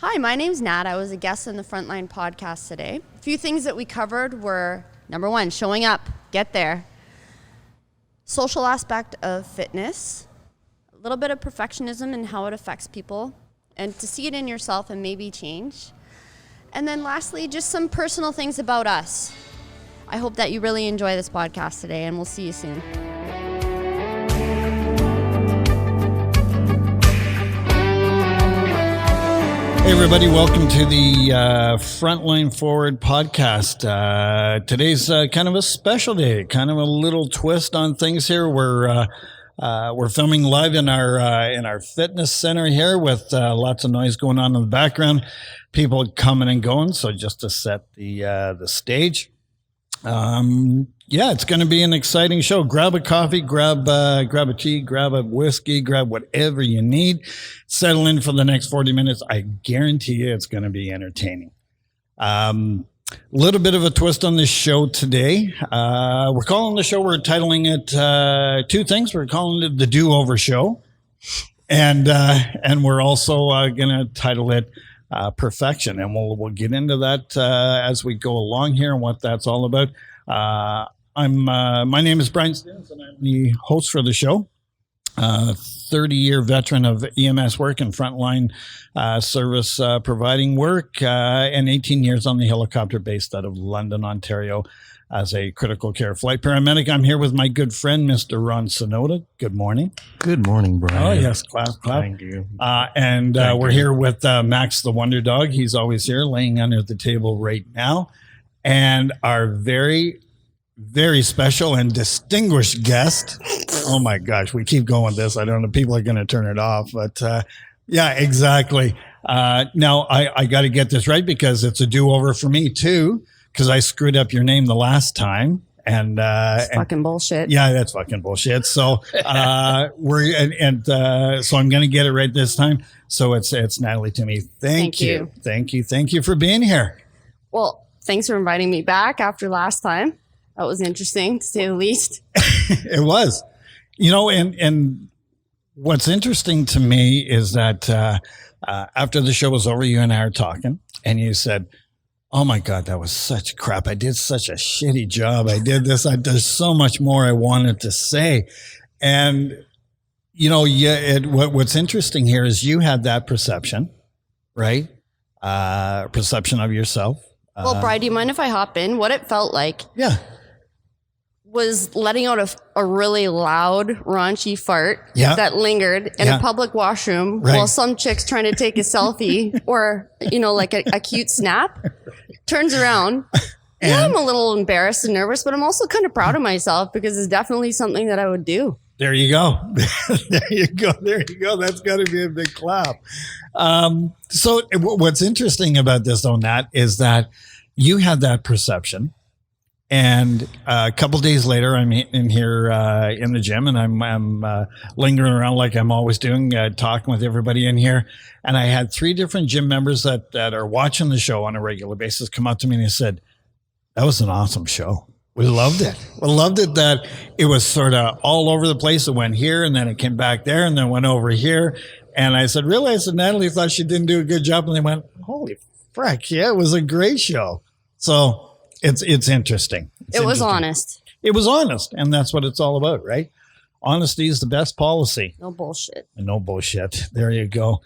Hi, my name's Nat. I was a guest on the Frontline podcast today. A few things that we covered were, number one, showing up, get there. Social aspect of fitness, a little bit of perfectionism and how it affects people, and to see it in yourself and maybe change. And then lastly, just some personal things about us. I hope that you really enjoy this podcast today, and we'll see you soon. Hey everybody, welcome to the Frontline Forward podcast. Today's kind of a special day, kind of a little twist on things here. We're filming live in our fitness center here with lots of noise going on in the background, people coming and going. So just to set the stage. Yeah, it's going to be an exciting show. Grab a coffee, grab a tea, grab a whiskey, grab whatever you need. Settle in for the next 40 minutes. I guarantee you it's going to be entertaining. Little bit of a twist on this show today. We're calling the show, we're titling it two things. We're calling it the Do-Over Show. And we're also going to title it Perfection. And we'll get into that as we go along here and what that's all about. My name is Brian Stevens, and I'm the host for the show. 30-year veteran of EMS work and frontline service providing work, and 18 years on the helicopter based out of London, Ontario, as a critical care flight paramedic. I'm here with my good friend, Mr. Ron Sonota. Good morning. Good morning, Brian. Oh, yes, clap. Thank you. We're here with Max the Wonder Dog. He's always here, laying under the table right now. And our very, very special and distinguished guest. Oh my gosh, we keep going with this. I don't know, people are going to turn it off, but yeah, exactly. Now I got to get this right because it's a do-over for me too, because I screwed up your name the last time. And Fucking bullshit. Yeah, that's fucking bullshit. So so I'm going to get it right this time. So it's Natalie Toomey. Thank you. Thank you for being here. Well, thanks for inviting me back after last time. That was interesting, to say the least. It was. You know, and what's interesting to me is that after the show was over, you and I are talking, and you said, oh my God, that was such crap. I did such a shitty job. I did this. There's so much more I wanted to say. And, you know, what's interesting here is you had that perception, right? Perception of yourself. Well, Brian, do you mind if I hop in? What it felt like was letting out a really loud, raunchy fart that lingered in a public washroom while some chick's trying to take a selfie or, you know, like a cute snap. Turns around. Yeah, I'm a little embarrassed and nervous, but I'm also kind of proud of myself because it's definitely something that I would do. There you go. There you go. That's got to be a big clap. So what's interesting about this, though, Nat, is that you had that perception. And a couple of days later, I'm in here in the gym, and I'm lingering around like I'm always doing, talking with everybody in here. And I had 3 different gym members that are watching the show on a regular basis come up to me and they said, that was an awesome show. We loved it. We loved it that it was sort of all over the place. It went here, and then it came back there, and then went over here. And I said, really? I said, Natalie thought she didn't do a good job. And they went, holy frick, yeah, it was a great show. So it's interesting. It was honest. It was honest, and that's what it's all about, right? Honesty is the best policy. No bullshit. No bullshit. There you go.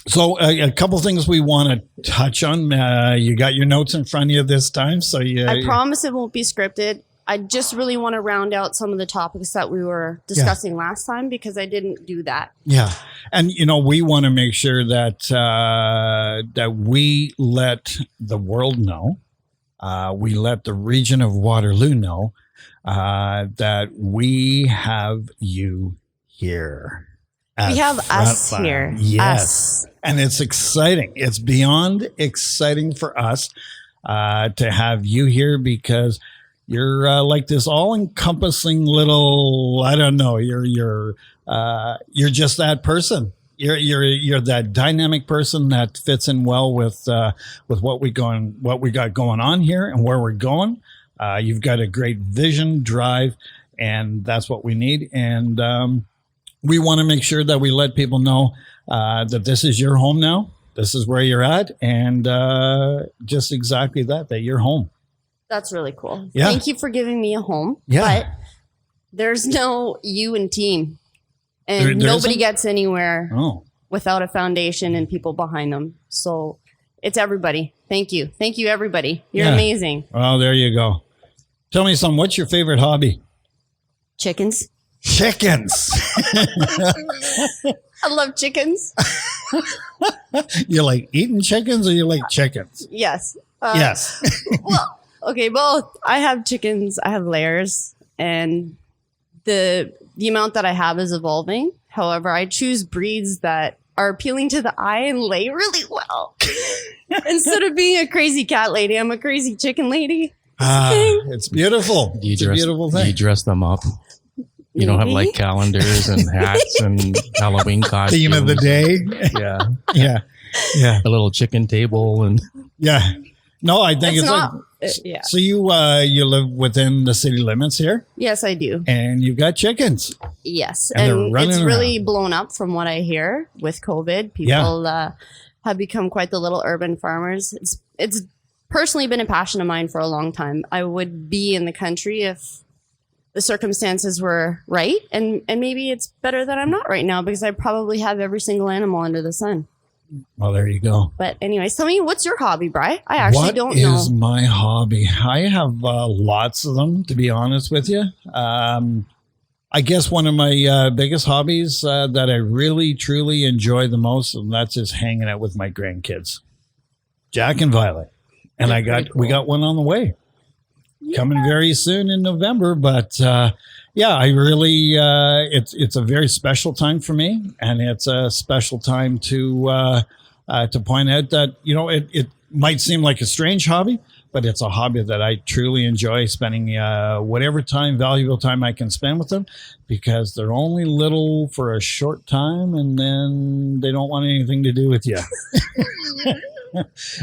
So a couple things we want to touch on. You got your notes in front of you this time, so I promise it won't be scripted. I just really want to round out some of the topics that we were discussing last time because I didn't do that. Yeah. And, you know, we want to make sure that that we let the world know, we let the region of Waterloo know that we have you here. We have us here. Yes. Us. And it's exciting. It's beyond exciting for us to have you here because you're like this all-encompassing little, I don't know, you're just that person. You're that dynamic person that fits in well with what we got going on here and where we're going. You've got a great vision, drive, and that's what we need. And we want to make sure that we let people know that this is your home now. This is where you're at, and just exactly that you're home. That's really cool. Yeah. Thank you for giving me a home. Yeah. But there's no you and team. And There nobody isn't? gets anywhere Oh, without a foundation and people behind them. So it's everybody. Thank you. Thank you, everybody. You're Yeah. amazing. well, there you go. Tell me something. What's your favorite hobby? Chickens. Chickens. I love chickens. You like eating chickens, or you like chickens? Yes. Yes. Well, okay, both. I have chickens. I have layers, and the amount that I have is evolving. However, I choose breeds that are appealing to the eye and lay really well. Instead of being a crazy cat lady, I'm a crazy chicken lady. It's beautiful. Do you It's a dress? beautiful Do thing. you dress them up? You don't have Maybe. like calendars and hats and Halloween costumes. Theme of the day. Yeah, Yeah. Yeah. a little chicken table and Yeah. No, I think It's it's not. like, Yeah. so you live within the city limits here, Yes, I do. and you've got chickens. Yes, And they're and running it's really around. blown up from what I hear with COVID. People have become quite the little urban farmers. It's personally been a passion of mine for a long time. I would be in the country if the circumstances were right, and maybe it's better that I'm not right now because I probably have every single animal under the sun. Well, there you go. But anyways, tell me, what's your hobby, Bri? I actually What don't is know. my hobby? I have lots of them, to be honest with you. I guess one of my biggest hobbies that I really, truly enjoy the most, and that's just hanging out with my grandkids, Jack and Violet. And That's pretty we got one on the way, coming very soon in November. But yeah, I really, it's a very special time for me, and it's a special time to point out that, you know, it might seem like a strange hobby, but it's a hobby that I truly enjoy spending whatever valuable time I can spend with them, because they're only little for a short time, and then they don't want anything to do with you.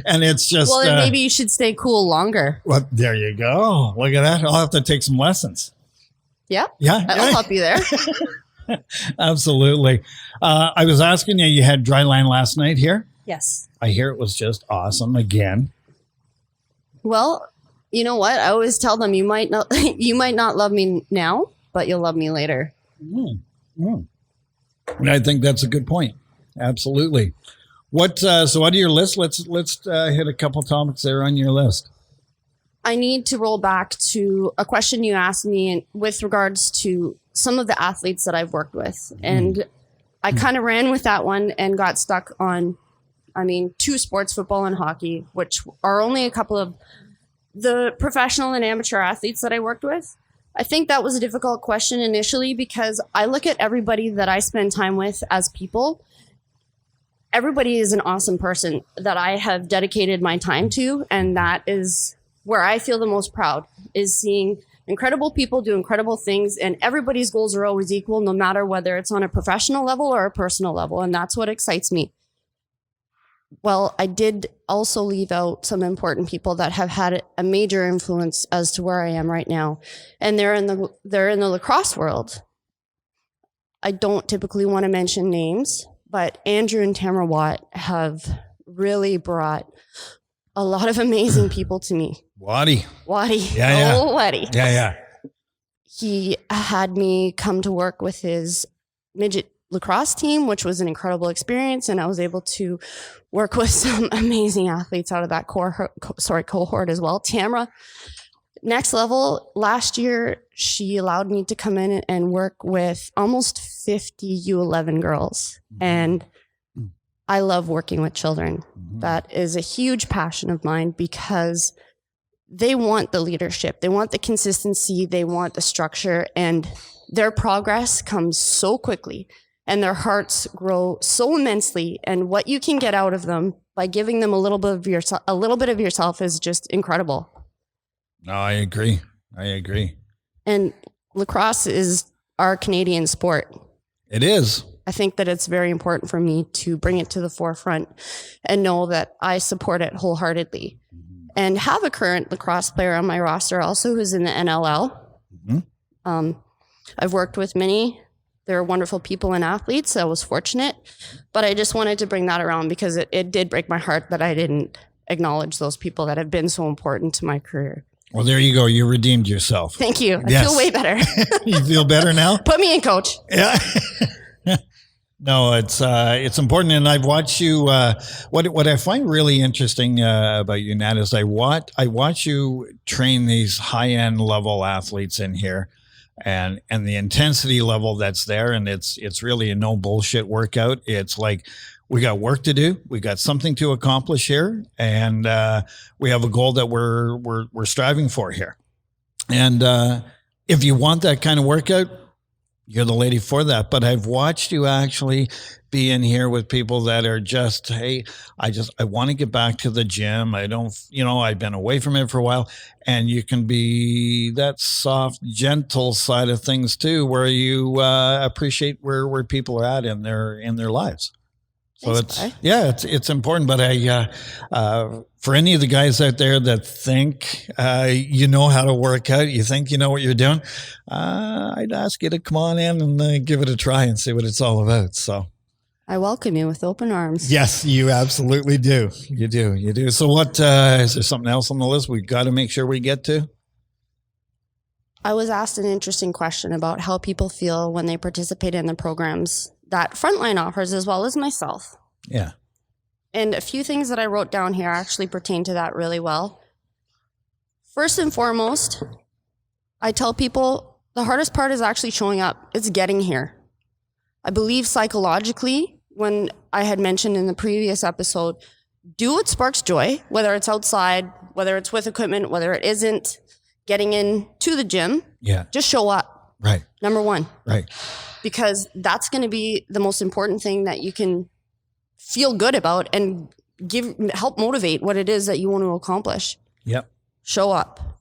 And it's just, Well, then maybe you should stay cool longer. well, there you go. Look at that. I'll have to take some lessons. Yeah, Yeah, I'll yeah, help you there. absolutely. I was asking you, you had dry land last night here. Yes. I hear it was just awesome again. Well, you know what? I always tell them you might not you might not love me now, but you'll love me later. And I think that's a good point. Absolutely. What? So, out of your list, let's hit a couple topics there on your list. I need to roll back to a question you asked me with regards to some of the athletes that I've worked with. And I kind of ran with that one and got stuck on, two sports, football and hockey, which are only a couple of the professional and amateur athletes that I worked with. I think that was a difficult question initially because I look at everybody that I spend time with as people. Everybody is an awesome person that I have dedicated my time to, and that is where I feel the most proud, is seeing incredible people do incredible things, and everybody's goals are always equal, no matter whether it's on a professional level or a personal level, and that's what excites me. Well, I did also leave out some important people that have had a major influence as to where I am right now, and they're in the lacrosse world. I don't typically want to mention names, but Andrew and Tamara Watt have really brought a lot of amazing people to me. Waddy. Waddy. Yeah. Oh, Waddy. Yeah. He had me come to work with his midget lacrosse team, which was an incredible experience. And I was able to work with some amazing athletes out of that cohort as well. Tamara, next level, last year, she allowed me to come in and work with almost 50 U11 girls. And I love working with children. That is a huge passion of mine because they want the leadership, they want the consistency, they want the structure, and their progress comes so quickly and their hearts grow so immensely. And what you can get out of them by giving them a little bit of yourself is just incredible. No, I agree. And lacrosse is our Canadian sport. It is. I think that it's very important for me to bring it to the forefront and know that I support it wholeheartedly. And have a current lacrosse player on my roster also who's in the NLL. I've worked with many. They're wonderful people and athletes. I was fortunate, but I just wanted to bring that around because it did break my heart that I didn't acknowledge those people that have been so important to my career. Well, there you go. You redeemed yourself. Thank you. I Yes. feel way better. You feel better now? Put me in, coach. Yeah. No, it's important, and I've watched you. What I find really interesting about you, Nat, is I watch you train these high end level athletes in here, and the intensity level that's there, and it's really a no bullshit workout. It's like we got work to do, we got something to accomplish here, and we have a goal that we're striving for here. And if you want that kind of workout, you're the lady for that. But I've watched you actually be in here with people that are just, hey, I want to get back to the gym. I don't, I've been away from it for a while. And you can be that soft, gentle side of things too, where you appreciate where people are at in their lives. So Thanks, it's important. But for any of the guys out there that think you know how to work out, you think you know what you're doing, I'd ask you to come on in and give it a try and see what it's all about. So I welcome you with open arms. yes, you absolutely do. You do. So what is there something else on the list we got to make sure we get to? I was asked an interesting question about how people feel when they participate in the programs that Frontline offers, as well as myself. Yeah. And a few things that I wrote down here actually pertain to that really well. First and foremost, I tell people the hardest part is actually showing up. It's getting here. I believe psychologically, when I had mentioned in the previous episode, do what sparks joy, whether it's outside, whether it's with equipment, whether it isn't, getting into the gym. Yeah. Just show up. Right. Number one. Right. Because that's going to be the most important thing that you can feel good about and help motivate what it is that you want to accomplish. Yep. Show up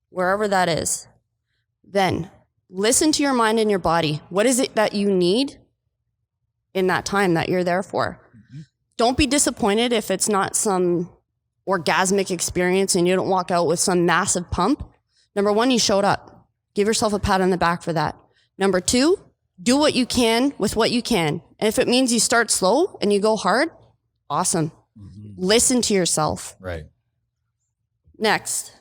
wherever that is. Then listen to your mind and your body. What is it that you need in that time that you're there for? Mm-hmm. Don't be disappointed if it's not some orgasmic experience and you don't walk out with some massive pump. Number one, you showed up. Give yourself a pat on the back for that. Number two, do what you can with what you can. And if it means you start slow and you go hard, awesome. Mm-hmm. Listen to yourself. Right. Next,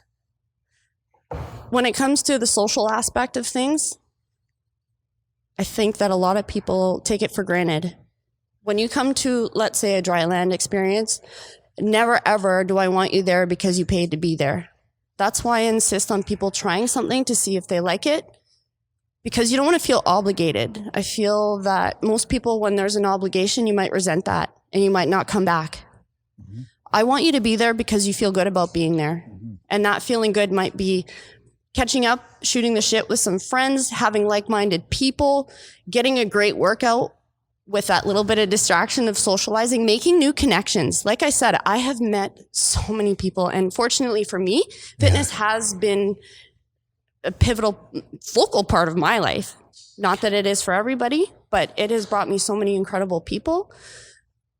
when it comes to the social aspect of things, I think that a lot of people take it for granted. When you come to, let's say, a dry land experience, never ever do I want you there because you paid to be there. That's why I insist on people trying something to see if they like it, because you don't want to feel obligated. I feel that most people, when there's an obligation, you might resent that and you might not come back. Mm-hmm. I want you to be there because you feel good about being there. Mm-hmm. And that feeling good might be catching up, shooting the shit with some friends, having like-minded people, getting a great workout with that little bit of distraction of socializing, making new connections. Like I said, I have met so many people. And fortunately for me, fitness has been a pivotal, focal part of my life. Not that it is for everybody, but it has brought me so many incredible people.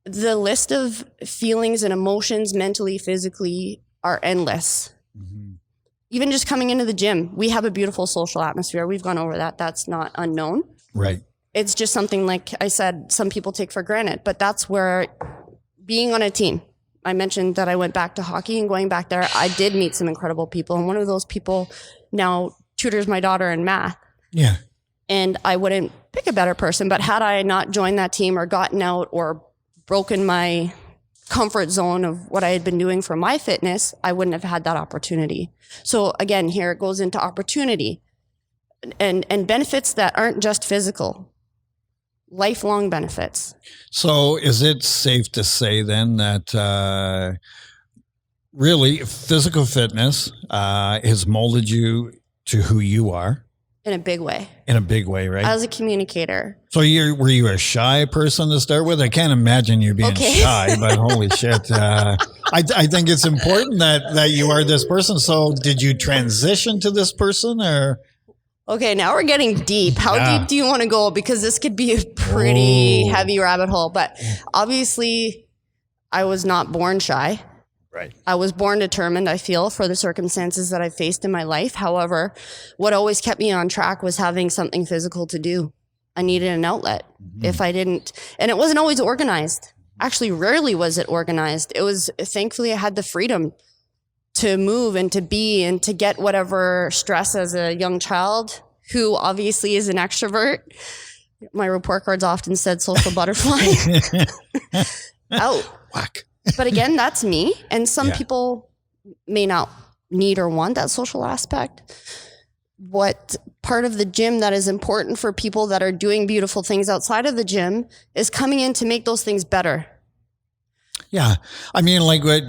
The list of feelings and emotions, mentally, physically, are endless. Mm-hmm. Even just coming into the gym, we have a beautiful social atmosphere. We've gone over that. That's not unknown. Right. It's just something, like I said, some people take for granted, but that's where being on a team. I mentioned that I went back to hockey, and going back there, I did meet some incredible people. And one of those people now tutors my daughter in math. Yeah. And I wouldn't pick a better person, but had I not joined that team or gotten out or broken my comfort zone of what I had been doing for my fitness, I wouldn't have had that opportunity. So again, here it goes into opportunity and benefits that aren't just physical, lifelong benefits. So is it safe to say then that really physical fitness has molded you to who you are? In a big way. In a big way, right? As a communicator. So were you a shy person to start with? I can't imagine you being shy, but holy shit. I think it's important that you are this person. So did you transition to this person or? Okay, now we're getting deep. How deep do you want to go? Because this could be a pretty heavy rabbit hole. But obviously, I was not born shy. Right. I was born determined, I feel, for the circumstances that I faced in my life. However, what always kept me on track was having something physical to do. I needed an outlet. If I didn't, and it wasn't always organized. Actually, rarely was it organized. It was, thankfully, I had the freedom to move and to be and to get whatever stress as a young child who obviously is an extrovert. My report cards often said social butterfly. Out. Whack. But again, that's me. And some Yeah. people may not need or want that social aspect. What part of the gym that is important for people that are doing beautiful things outside of the gym is coming in to make those things better. Yeah. I mean, like what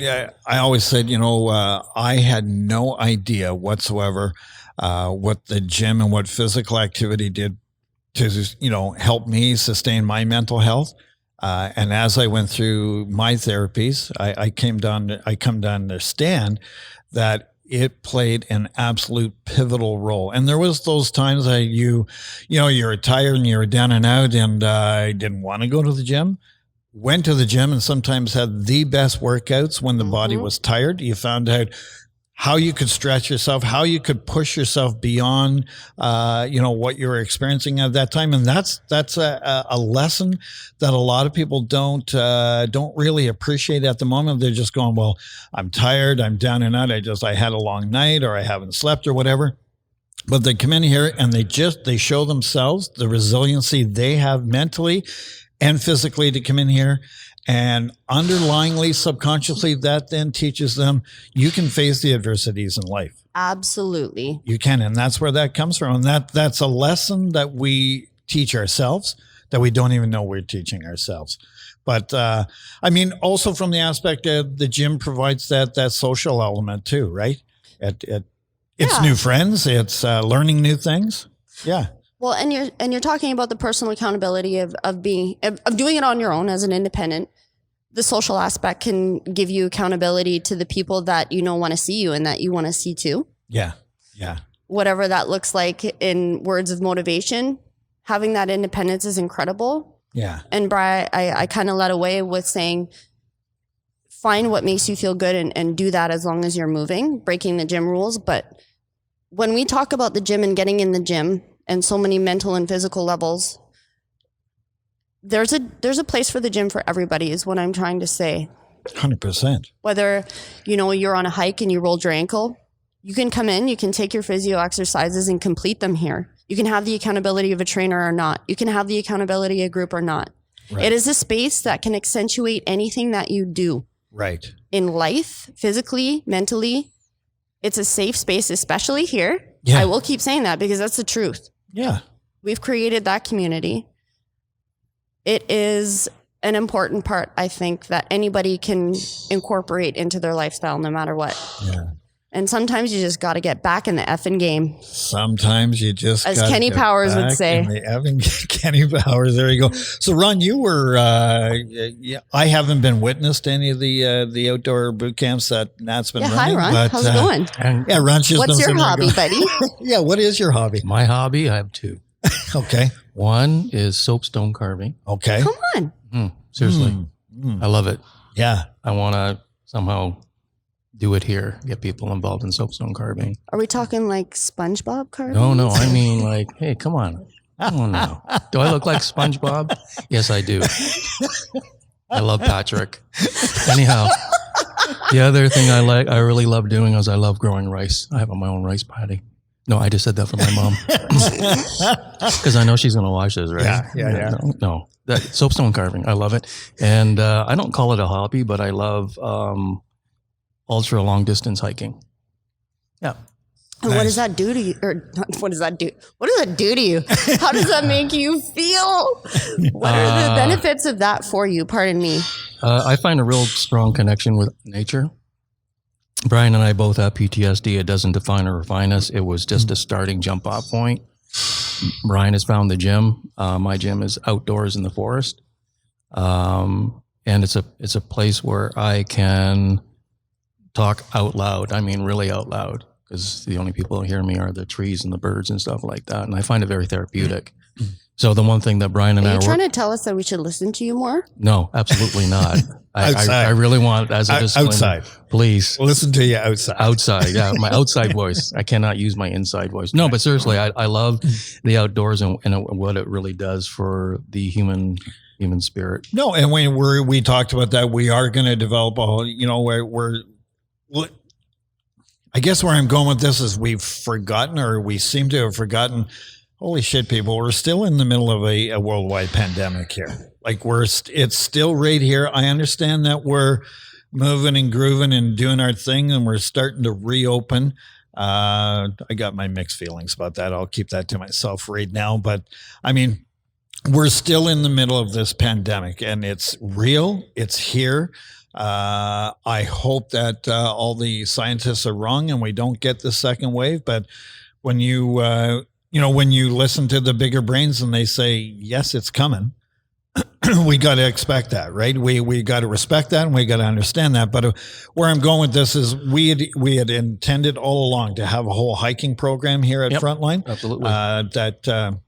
I always said, I had no idea whatsoever what the gym and what physical activity did to, help me sustain my mental health. And as I went through my therapies, I come to understand that it played an absolute pivotal role. And there was those times that you were tired and you were down and out and I didn't want to go to the gym. Went to the gym and sometimes had the best workouts when the body was tired. You found out how you could stretch yourself, how you could push yourself beyond, what you were experiencing at that time. And that's a lesson that a lot of people don't really appreciate at the moment. They're just going, well, I'm tired, I'm down and out. I had a long night or I haven't slept or whatever. But they come in here and they show themselves the resiliency they have mentally and physically to come in here. And underlyingly, subconsciously, that then teaches them you can face the adversities in life. Absolutely. You can. And that's where that comes from. And that's a lesson that we teach ourselves that we don't even know we're teaching ourselves. But also from the aspect of the gym provides that social element too, right? It's new friends. It's learning new things. Yeah. Well, and you're talking about the personal accountability of doing it on your own as an independent. The social aspect can give you accountability to the people that want to see you and that you want to see too. Yeah. Yeah. Whatever that looks like in words of motivation, having that independence is incredible. Yeah. And Bri, I kind of led away with saying, find what makes you feel good and do that as long as you're moving, breaking the gym rules. But when we talk about the gym and getting in the gym and so many mental and physical levels, there's a place for the gym for everybody is what I'm trying to say. 100%. Whether, you're on a hike and you rolled your ankle, you can come in, you can take your physio exercises and complete them here. You can have the accountability of a trainer or not. You can have the accountability of a group or not. Right. It is a space that can accentuate anything that you do. Right. In life, physically, mentally. It's a safe space, especially here. Yeah. I will keep saying that because that's the truth. Yeah. We've created that community. It is an important part, I think, that anybody can incorporate into their lifestyle no matter what. Yeah. And sometimes you just got to get back in the effing game. Sometimes you just, as Kenny Powers would say, Kenny Powers. There you go. So, Ron, you were. I haven't been witness to any of the outdoor boot camps that Nat's been running. Hi, Ron. But, how's it going? Yeah, Ron's just. What's your hobby, buddy? Yeah, what is your hobby? My hobby, I have two. Okay. One is soapstone carving. Okay. Come on. Seriously. I love it. Yeah. I want to somehow do it here, get people involved in soapstone carving. Are we talking like SpongeBob carving? No, I mean like, hey, come on now. Do I look like SpongeBob? Yes, I do. I love Patrick. Anyhow, the other thing I really love doing is I love growing rice. I have my own rice paddy. No, I just said that for my mom. Because I know she's going to watch this, right? Yeah. No. That soapstone carving, I love it. And I don't call it a hobby, but I love ultra long distance hiking. Yeah. And what does that do to you? Or what does that do? What does that do to you? How does that make you feel? What are the benefits of that for you? Pardon me. I find a real strong connection with nature. Brian and I both have PTSD. It doesn't define or refine us. It was just a starting jump off point. Brian has found the gym. My gym is outdoors in the forest. And it's a place where I can talk out loud. I mean, really out loud, because the only people who hear me are the trees and the birds and stuff like that. And I find it very therapeutic. So the one thing that Brian and Are I you trying to tell us that we should listen to you more? No, absolutely not. Outside. I really want as a disclaimer. Outside. Please. Listen to you outside. Outside, yeah, my outside voice. I cannot use my inside voice. No, but seriously, I love the outdoors and what it really does for the human spirit. No, and when we talked about that, we are going to develop I guess where I'm going with this is we've forgotten, or we seem to have forgotten. Holy shit, people! We're still in the middle of a worldwide pandemic here. Like it's still right here. I understand that we're moving and grooving and doing our thing, and we're starting to reopen. I got my mixed feelings about that. I'll keep that to myself right now. But I mean, we're still in the middle of this pandemic, and it's real. It's here. I hope that all the scientists are wrong and we don't get the second wave. But when you when you listen to the bigger brains and they say, yes, it's coming, we got to expect that, right? We got to respect that and we got to understand that. But where I'm going with this is we had intended all along to have a whole hiking program here at Frontline. Absolutely. That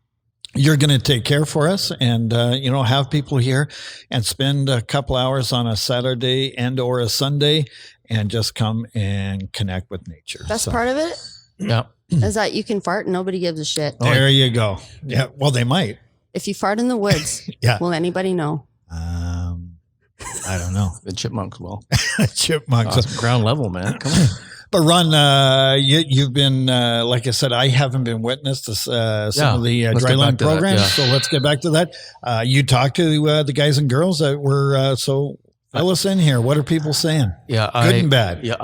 you're going to take care for us and, have people here and spend a couple hours on a Saturday and or a Sunday and just come and connect with nature. Best part of it Yeah. is that you can fart and nobody gives a shit. There you go. Yeah. Well, they might. If you fart in the woods, Yeah. will anybody know? I don't know. The chipmunks will. Chipmunks. It's ground level, man. Come on. But Ron, you've been, like I said, I haven't been witness to some of the let's get dryland back to that, programs. yeah. So let's get back to that. You talked to the guys and girls that were, so fill us in here. What are people saying? Yeah. Good and bad. Yeah.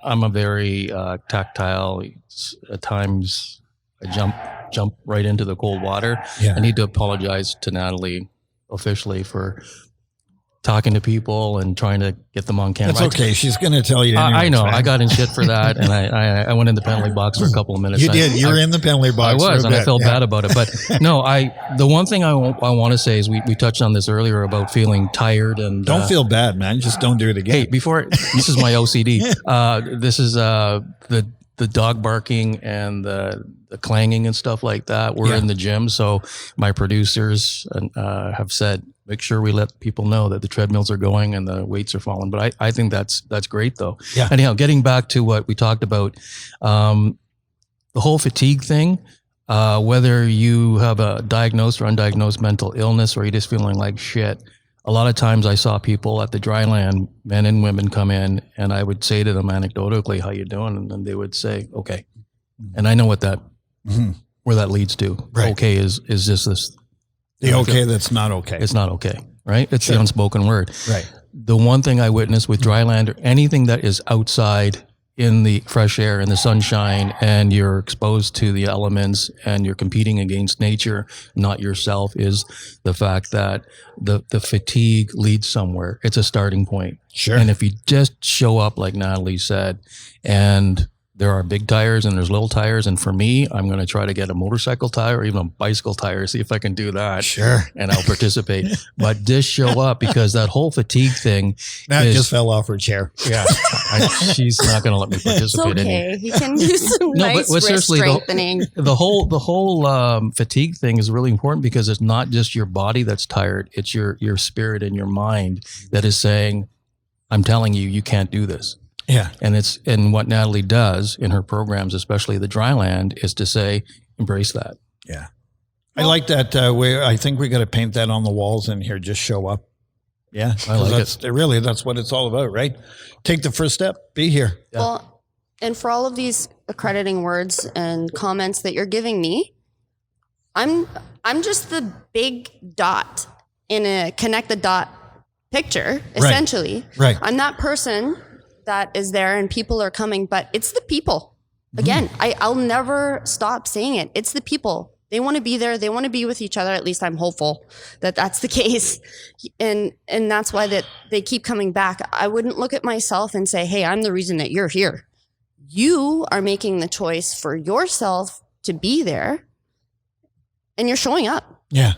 I'm a very tactile. At times I jump right into the cold water. Yeah. I need to apologize to Natalie officially for talking to people and trying to get them on camera. That's okay. She's going to tell you. I anyways, know. man. I got in shit for that, and I went in the penalty box for a couple of minutes. You did. You were in the penalty box. I was, for a and I bit. felt Yeah. bad about it. But no, the one thing I want to say is we touched on this earlier about feeling tired and Don't feel bad, man. Just don't do it again. Hey, this is my OCD. This is the dog barking and the clanging and stuff like that. We're in the gym, so my producers have said, make sure we let people know that the treadmills are going and the weights are falling. But I think that's great, though. Yeah. Anyhow, getting back to what we talked about, the whole fatigue thing, whether you have a diagnosed or undiagnosed mental illness or you're just feeling like shit, a lot of times I saw people at the dryland, men and women, come in, and I would say to them anecdotally, how you doing? And then they would say, okay. And I know what that, where that leads to. Right. Okay is just this. The okay that's not okay. It's not okay, right? It's the unspoken word. Right. The one thing I witnessed with dryland or anything that is outside in the fresh air and the sunshine and you're exposed to the elements and you're competing against nature, not yourself, is the fact that the fatigue leads somewhere. It's a starting point. Sure. And if you just show up, like Natalie said, and there are big tires and there's little tires. And for me, I'm going to try to get a motorcycle tire or even a bicycle tire, see if I can do that. Sure. And I'll participate. But just show up, because that whole fatigue thing Matt is, just fell off her chair. yeah, she's not going to let me It's participate in it. okay. He can do some No, nice but wrist seriously, strengthening. The whole fatigue thing is really important, because it's not just your body that's tired. It's your spirit and your mind that is saying, I'm telling you, you can't do this. Yeah. And what Natalie does in her programs, especially the dryland, is to say, embrace that. Yeah. I like that. I think we got to paint that on the walls in here. Just show up. Yeah. I like that's really, that's what it's all about, right? Take the first step. Be here. Yeah. Well, and for all of these accrediting words and comments that you're giving me, I'm just the big dot in a connect the dot picture, essentially. Right. I'm that person that is there and people are coming, but it's the people. Again, I'll never stop saying it. It's the people. They want to be there. They want to be with each other. At least I'm hopeful that that's the case. And that's why that they keep coming back. I wouldn't look at myself and say, hey, I'm the reason that you're here. You are making the choice for yourself to be there, and you're showing up. Yeah.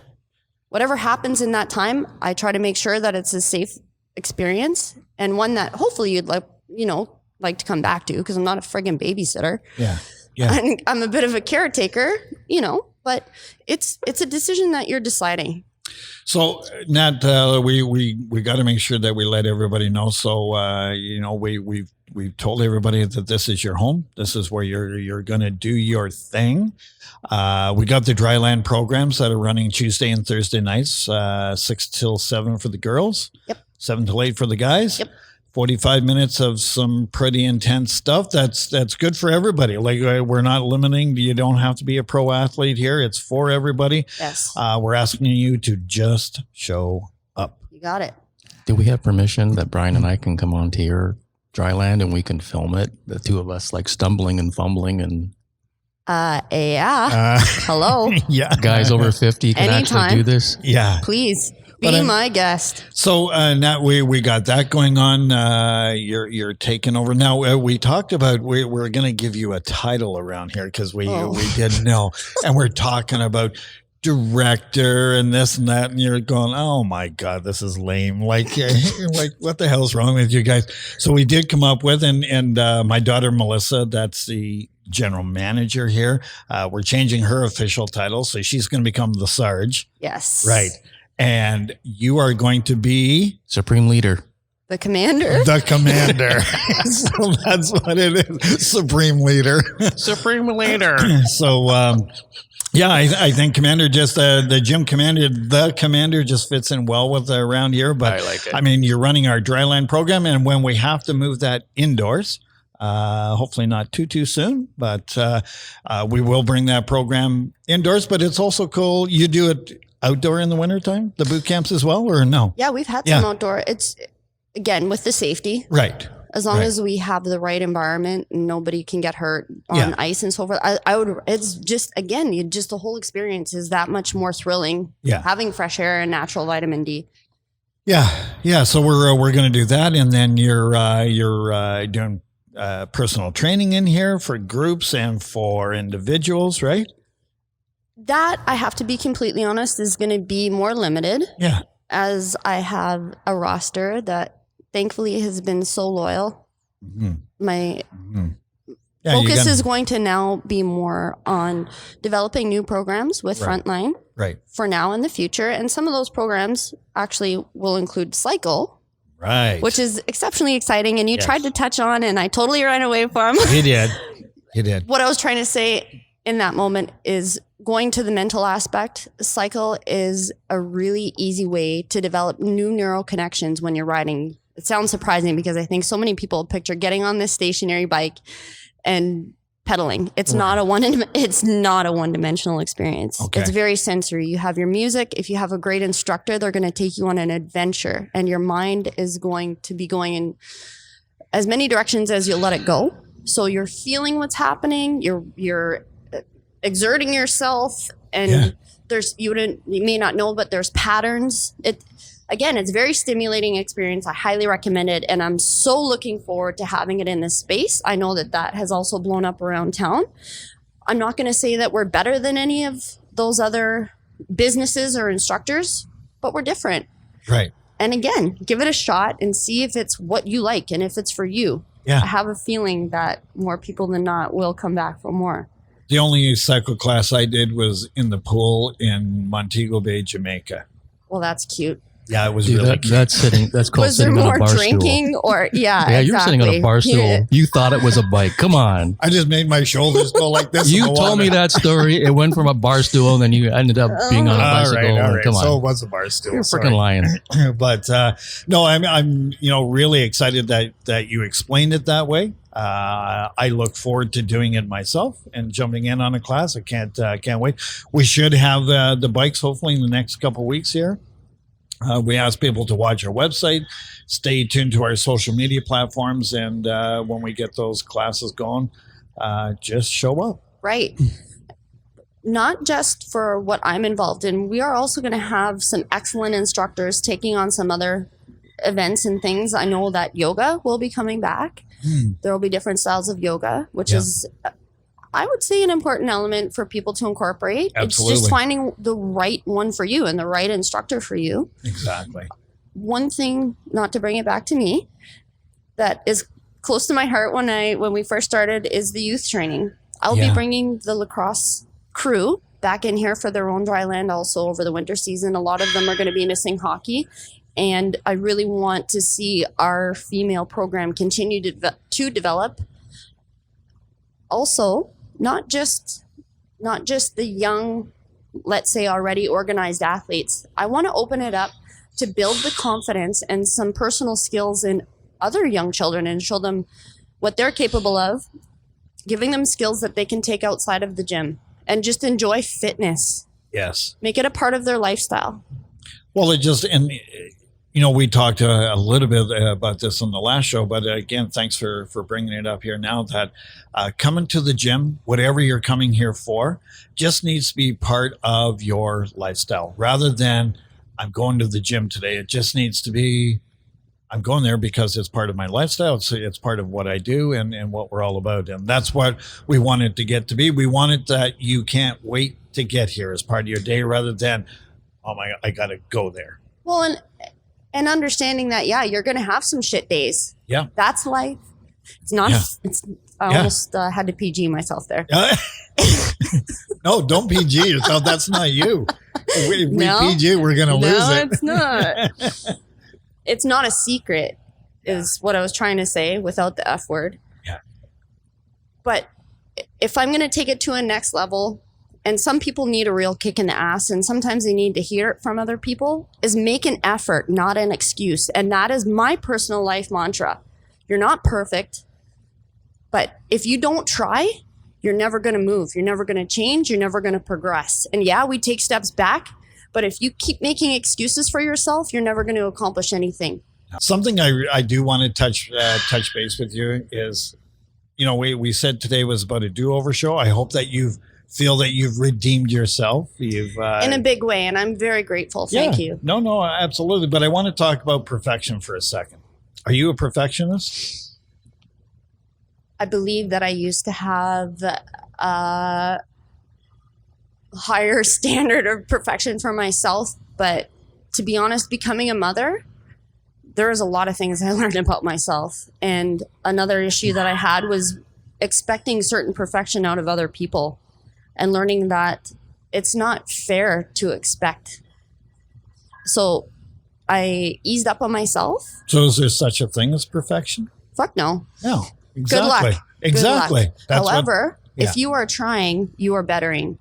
Whatever happens in that time, I try to make sure that it's a safe experience and one that hopefully you'd like to come back to, because I'm not a friggin' babysitter. Yeah. Yeah. And I'm a bit of a caretaker, but it's a decision that you're deciding. So, Nat, we got to make sure that we let everybody know. So, we've told everybody that this is your home. This is where you're going to do your thing. We got the Dryland programs that are running Tuesday and Thursday nights, 6 till 7 for the girls. Yep. 7 till 8 for the guys. Yep. 45 minutes of some pretty intense stuff. That's good for everybody. Like, we're not limiting. You don't have to be a pro athlete here. It's for everybody. Yes. We're asking you to just show up. You got it. Do we have permission that Brian and I can come on to your Dryland and we can film it? The two of us like stumbling and fumbling, and Yeah. Hello. Yeah. guys over 50 can Anytime. actually do this. Yeah. Please But be I'm- my guest. So, Nat, we got that going on. You're taking over now. We talked about we're going to give you a title around here because we didn't know, and we're talking about director and this and that, and you're going, oh my God, this is lame. Like what the hell's wrong with you guys? So we did come up with, and my daughter Melissa, that's the general manager here. We're changing her official title, so she's going to become the Sarge. Yes. Right. And you are going to be Supreme Leader. The commander. the commander. So that's what it is. Supreme leader. Supreme Leader. So, yeah, I think commander just, the gym commander, the commander just fits in well with around here. But I like it. I mean, you're running our Dryland program. And when we have to move that indoors, hopefully not too soon, but we will bring that program indoors. But it's also cool. You do it outdoor in the wintertime, the boot camps as well, or no? Yeah, we've had Yeah. some outdoor. It's, again, with the safety. Right. As long Right. as we have the right environment and nobody can get hurt on Yeah. ice and so forth, I would, it's just, again, just the whole experience is that much more thrilling. Yeah. Having fresh air and natural vitamin D. Yeah. Yeah. So we're going to do that. And then you're doing personal training in here for groups and for individuals, right? That, I have to be completely honest, is going to be more limited, Yeah. as I have a roster that thankfully has been so loyal. Mhm. My Mhm. Yeah, you focus gotta- is going to now be more on developing new programs with Right. Frontline right. for now and the future. And some of those programs actually will include Cycle, Right. which is exceptionally exciting. And you Yes. tried to touch on, and I totally ran away from. he did. He did. What I was trying to say in that moment is going to the mental aspect. Cycle is a really easy way to develop new neural connections when you're riding. It sounds surprising because I think so many people picture getting on this stationary bike and pedaling. It's not a one-dimensional experience. Okay. It's very sensory. You have your music. If you have a great instructor, they're going to take you on an adventure, and your mind is going to be going in as many directions as you let it go. So you're feeling what's happening. You're exerting yourself, and Yeah. you may not know, but there's patterns. It's very stimulating experience. I highly recommend it, and I'm so looking forward to having it in this space. I know that has also blown up around town. I'm not going to say that we're better than any of those other businesses or instructors, but we're different. Right. And again, give it a shot and see if it's what you like and if it's for you. Yeah. I have a feeling that more people than not will come back for more. The only cycle class I did was in the pool in Montego Bay, Jamaica. Well, that's cute. Yeah, it was Dude, really cute. that's called Was there sitting on more a bar drinking stool. or Yeah, you were sitting on a bar stool. Yeah. You thought it was a bike. Come on. I just made my shoulders go like this. You in the told me water. that story. It went from a bar stool, and then you ended up being on a All bicycle. right, all right. Come on. So it was a bar stool. You're Sorry. freaking lying. But no, I'm really excited that you explained it that way. I look forward to doing it myself and jumping in on a class. I can't wait. We should have the bikes hopefully in the next couple of weeks here. We ask people to watch our website, stay tuned to our social media platforms, and when we get those classes going, just show up. Right. Not just for what I'm involved in. We are also going to have some excellent instructors taking on some other events and things. I know that yoga will be coming back. There will be different styles of yoga, which Yeah. is, I would say, an important element for people to incorporate. It's Absolutely. just finding the right one for you and the right instructor for you. Exactly. One thing, not to bring it back to me, that is close to my heart when we first started is the youth training. I'll Yeah. be bringing the lacrosse crew back in here for their own dry land also over the winter season. A lot of them are going to be missing hockey. And I really want to see our female program continue to develop. Also, not just the young, let's say already organized athletes. I want to open it up to build the confidence and some personal skills in other young children and show them what they're capable of, giving them skills that they can take outside of the gym and just enjoy fitness. Yes. Make it a part of their lifestyle. Well, we talked a little bit about this on the last show, but again, thanks for bringing it up here now, that coming to the gym, whatever you're coming here for, just needs to be part of your lifestyle rather than I'm going to the gym today. It just needs to be, I'm going there because it's part of my lifestyle. It's part of what I do and what we're all about. And that's what we want it to get to be. We want it that you can't wait to get here as part of your day rather than, oh my, I got to go there. Well, and understanding that, yeah, you're going to have some shit days. Yeah. That's life. It's not, I almost had to PG myself there. No, don't PG yourself. That's not you. If we PG, we're going to lose it. No, it's not. It's not a secret is what I was trying to say without the F word. Yeah. But if I'm going to take it to a next level, and some people need a real kick in the ass, and sometimes they need to hear it from other people, is make an effort, not an excuse. And that is my personal life mantra. You're not perfect, but if you don't try, you're never going to move. You're never going to change. You're never going to progress. And yeah, we take steps back, but if you keep making excuses for yourself, you're never going to accomplish anything. Something I do want to touch base with you is, we said today was about a do-over show. I hope that you feel that you've redeemed yourself. You've in a big way, and I'm very grateful. Thank you. No, absolutely. But I want to talk about perfection for a second. Are you a perfectionist? I believe that I used to have a higher standard of perfection for myself, but to be honest, becoming a mother, there was a lot of things I learned about myself. And another issue that I had was expecting certain perfection out of other people and learning that it's not fair to expect. So I eased up on myself. So is there such a thing as perfection? Fuck no. No, exactly. Good luck. Exactly. Good luck. However, if you are trying, you are bettering.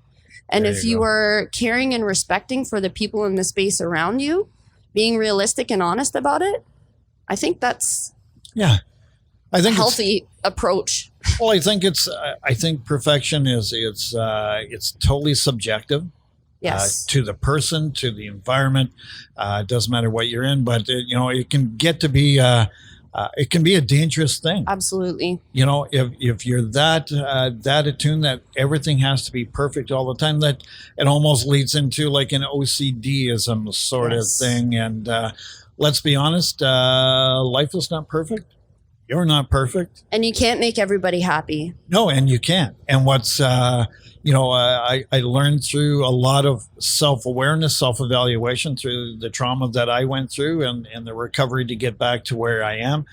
And There if you you go. are caring and respecting for the people in the space around you, being realistic and honest about it, I think that's I think a it's healthy approach. Well, I think perfection it's totally subjective. Yes. To the person, to the environment. It doesn't matter what you're in, but it can get to be it can be a dangerous thing. Absolutely. If you're that attuned that everything has to be perfect all the time, that it almost leads into like an OCDism sort of thing. And let's be honest, life is not perfect. You're not perfect. And you can't make everybody happy. No, and you can't. And what's, I learned through a lot of self-awareness, self-evaluation through the trauma that I went through and the recovery to get back to where I am.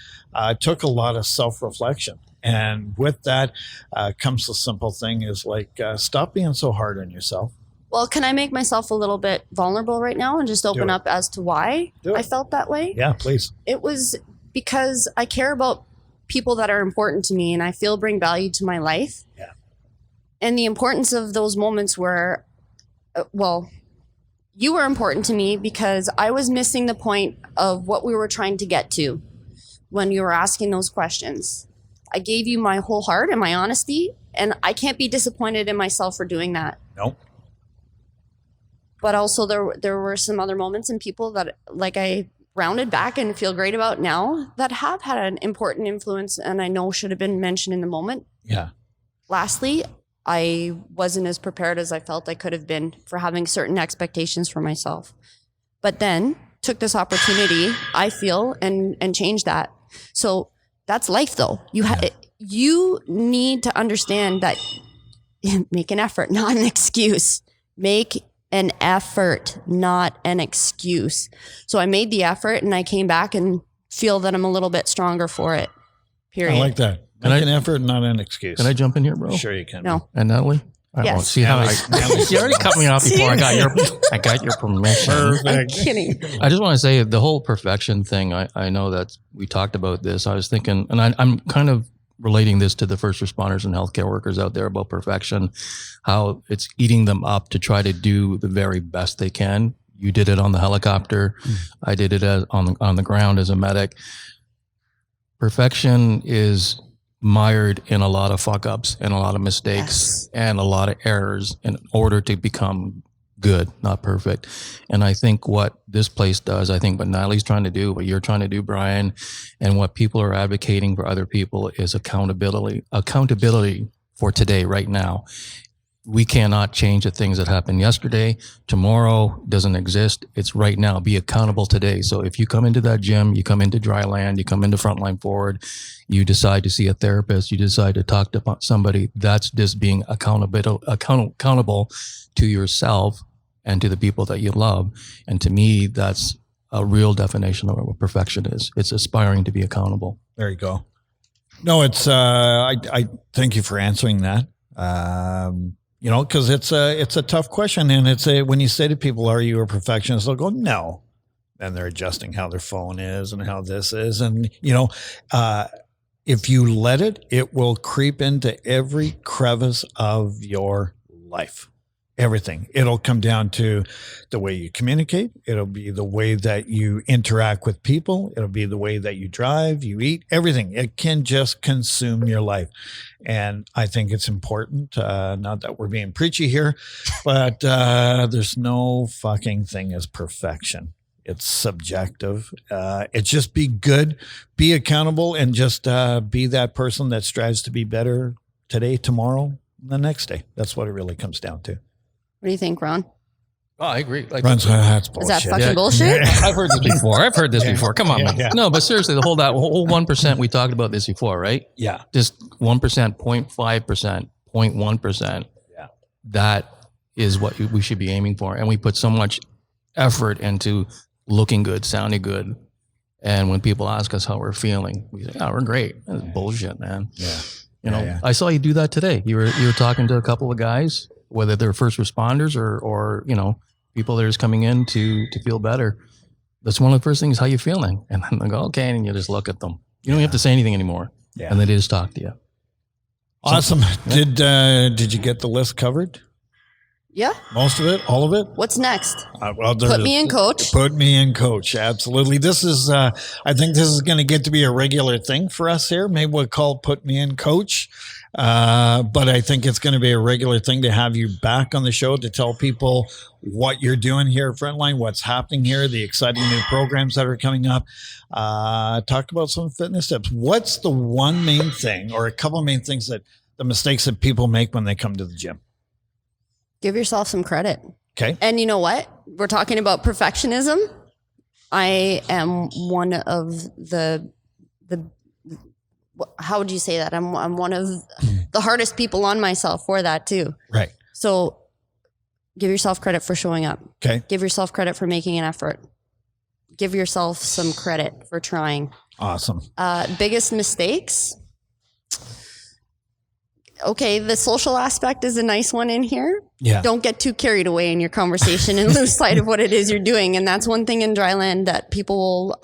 Took a lot of self-reflection. And with that comes the simple thing is like, stop being so hard on yourself. Well, can I make myself a little bit vulnerable right now and just open up as to why I felt that way? Yeah, please. It was because I care about people that are important to me and I feel bring value to my life. Yeah. And the importance of those moments where, you were important to me because I was missing the point of what we were trying to get to when you were asking those questions. I gave you my whole heart and my honesty, and I can't be disappointed in myself for doing that. Nope. But also there were some other moments and people that like I rounded back and feel great about now that have had an important influence and I know should have been mentioned in the moment. Yeah. Lastly, I wasn't as prepared as I felt I could have been for having certain expectations for myself. But then took this opportunity, I feel, and changed that. So that's life though. You need to understand that make an effort, not an excuse. Make an effort, not an excuse. So I made the effort and I came back and feel that I'm a little bit stronger for it. Period. I like that. Make an effort, not an excuse. Can I jump in here, bro? Sure you can. No. And Natalie, I Yes. won't see how you already cut me off before I got your permission. I'm Perfect. kidding. I just want to say the whole perfection thing. I know that we talked about this. I was thinking, and I'm kind of relating this to the first responders and healthcare workers out there about perfection, how it's eating them up to try to do the very best they can. You did it on the helicopter. I did it on the ground as a medic. Perfection is mired in a lot of fuck ups and a lot of mistakes and a lot of errors in order to become good, not perfect. And I think what this place does, I think what Natalie's trying to do, what you're trying to do, Brian, and what people are advocating for other people is accountability for today, right now. We cannot change the things that happened yesterday. Tomorrow doesn't exist. It's right now. Be accountable today. So if you come into that gym, you come into Dryland, you come into Frontline Forward, you decide to see a therapist, you decide to talk to somebody, that's just being accountable to yourself and to the people that you love. And to me, that's a real definition of what perfection is. It's aspiring to be accountable. There you go. No, it's I thank you for answering that. You know, because it's a tough question, and it's when you say to people, "Are you a perfectionist?" They'll go, "No," and they're adjusting how their phone is and how this is, and you know, if you let it, it will creep into every crevice of your life. Everything. It'll come down to the way you communicate. It'll be the way that you interact with people. It'll be the way that you drive, you eat, everything. It can just consume your life. And I think it's important, not that we're being preachy here, but there's no fucking thing as perfection. It's subjective. It's just be good, be accountable, and just be that person that strives to be better today, tomorrow, the next day. That's what it really comes down to. What do you think, Ron? Oh, I agree. Like, That's bullshit. Is that fucking bullshit? I've heard this before. Come on, man. No, but seriously, the whole 1%, we talked about this before, right? Yeah. Just 1%, 0.5%, 0.1%. Yeah. That is what we should be aiming for. And we put so much effort into looking good, sounding good. And when people ask us how we're feeling, we say, "Oh, we're great." That's bullshit, man. Yeah. You know, I saw you do that today. You were talking to a couple of guys, whether they're first responders or you know, people that are just coming in to feel better. That's one of the first things, how you feeling? And then they go, okay, and you just look at them. You don't have to say anything anymore. Yeah. And they just talk to you. Awesome. Did you get the list covered? Yeah. Most of it? All of it? What's next? Well, Put me in, coach. Put me in, coach. Absolutely. This is, I think this is going to get to be a regular thing for us here. Maybe we'll call it Put Me In, Coach. But I think it's going to be a regular thing to have you back on the show to tell people what you're doing here at Frontline, what's happening here, the exciting new programs that are coming up. Talk about some fitness tips. What's the one main thing or a couple of main things that the mistakes that people make when they come to the gym? Give yourself some credit. Okay. And you know what? We're talking about perfectionism. I am one of the how would you say that? I'm one of the hardest people on myself for that too. Right. So give yourself credit for showing up. Okay. Give yourself credit for making an effort. Give yourself some credit for trying. Awesome. Biggest mistakes. Okay, the social aspect is a nice one in here. Yeah. Don't get too carried away in your conversation and lose sight of what it is you're doing. And that's one thing in Dryland that people,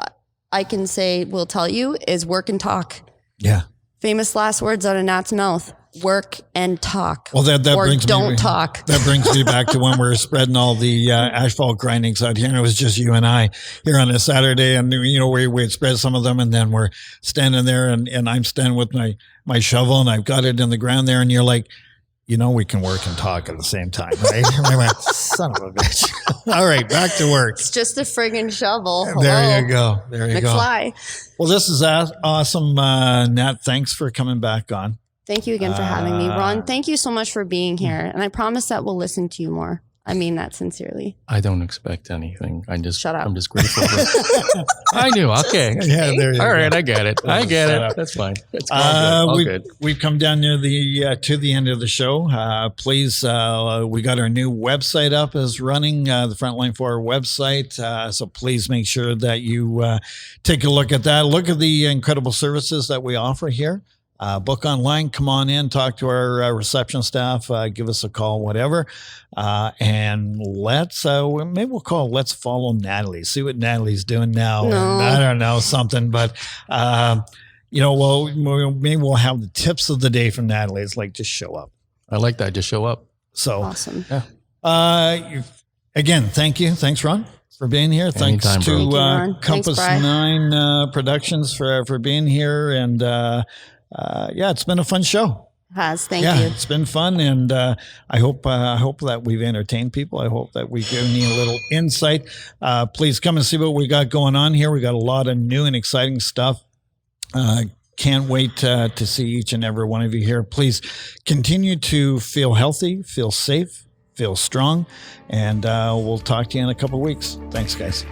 I can say, will tell you is work and talk. Yeah. Famous last words out of Nat's mouth. Work and talk. Well, that or brings don't me, talk. That brings me back to when we were spreading all the asphalt grindings out here, and it was just you and I here on a Saturday, and you know we'd spread some of them, and then we're standing there, and I'm standing with my shovel, and I've got it in the ground there, and you're like, you know, we can work and talk at the same time, right? I went, son of a bitch. All right, back to work. It's just a friggin' shovel. Hello. There you go. There you McFly. go. Well, this is awesome, Nat. Thanks for coming back on. Thank you again for having me. Ron, thank you so much for being here. And I promise that we'll listen to you more. I mean that sincerely. I don't expect anything. I'm just grateful. I knew. Okay. Yeah, there you go. All right, I get it. I get it. That's fine. It's all good. We've come down near to the end of the show. Please, we got our new website up is running, the Frontline Forward website. So please make sure that you take a look at that. Look at the incredible services that we offer here. book online, come on in, talk to our reception staff, give us a call, whatever. And maybe we'll call Let's Follow Natalie, see what Natalie's doing now. No. And I don't know, something, but, maybe we'll have the tips of the day from Natalie. It's like, just show up. I like that. Just show up. So, Awesome. again, thank you. Thanks, Ron, for being here. Thanks Anytime, bro. to Thank you, Ron. Compass Thanks, Bri. 9 Productions for being here. And it's been a fun show. Thank Yeah, you. it's been fun, and I hope that we've entertained people. I hope that we've given you a little insight. Please come and see what we got going on here. We got a lot of new and exciting stuff. Can't wait to see each and every one of you here. Please continue to feel healthy, feel safe, feel strong, and we'll talk to you in a couple of weeks. Thanks, guys.